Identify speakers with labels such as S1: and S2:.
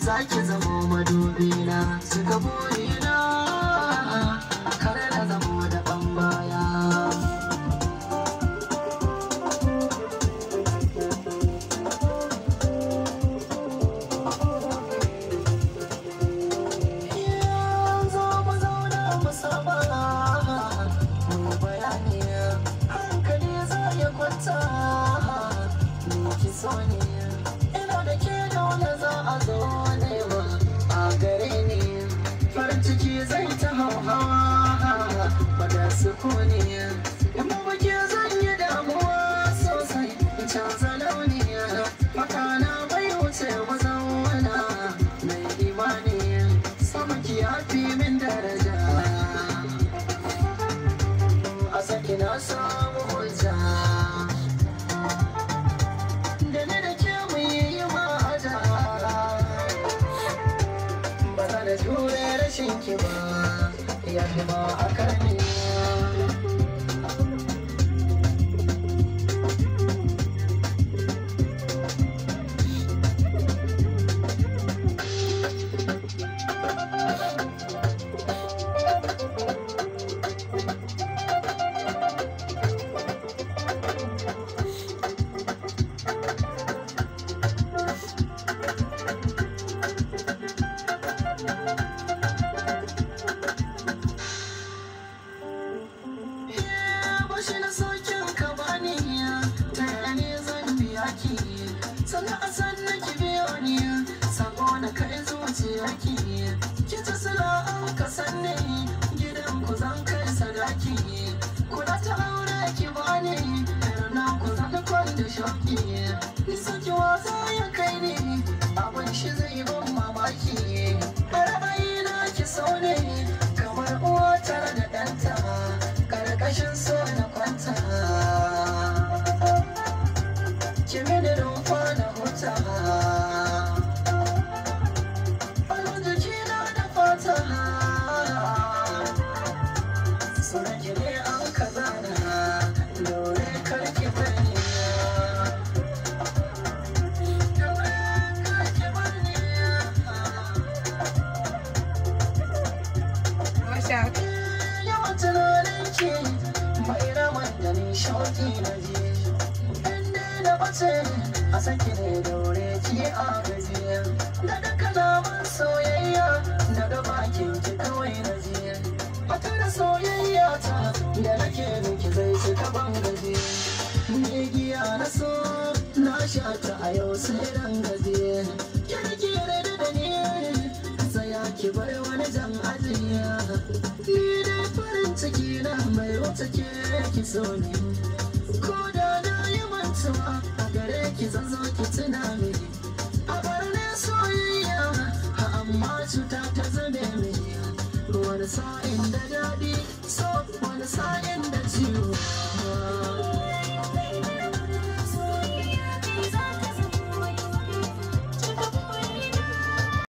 S1: zaki zamo madubina, cika burina kar na zamo da ɗan baya. Zo mu zauna mu saba mu bayani, hankali za ya kwanta ni ki so ne. Ina da ke dole za a zo nema a gare ni, farin ciki zai ta hauhawa bada sukuni. In baki zan yi damuwa sosai in canza launi, fakana bai wuce mu zauna mai imani, sama ki yafi min daraja a saki na samu hujja. Da jure rashin ki ba ya fi ma a karni. Shi na sokin ka bani ta ne zan biya ki, sannan a san na ki biyo ni sako na kai zuciya ki. Ki ta sana'an ka sanne gidan ku zan kai sadaki, kula ta aure ki bani na ku zan kwanda shauki. Ni saki wasa ya kai ni abin shi zai ban mamaki, ra'ayina ki so ne kamar uwa tare da ɗanta ƙarƙashin so na kwanta. Kimi da rumfa na huta, farin jiki na da fata, sunan ki ne an ka zana daure karki bani. Yawan tunanin ki bai ramar da ni shauki na ji, inda na bace a saki ne daure ki a gajiya. Da duka naman soyayya daga bakin ki kawai na ji, bata da soyayya ta da nake miki zai cika ban gaji. Ni giya na so na sha ta a yau sai ran gaji, kirki da ni tsaya ki bar wani jan ajiya. Ni dai farin ciki na mai wata ke ki so ne, ko da na yi mantuwa a gare ki zan zo ki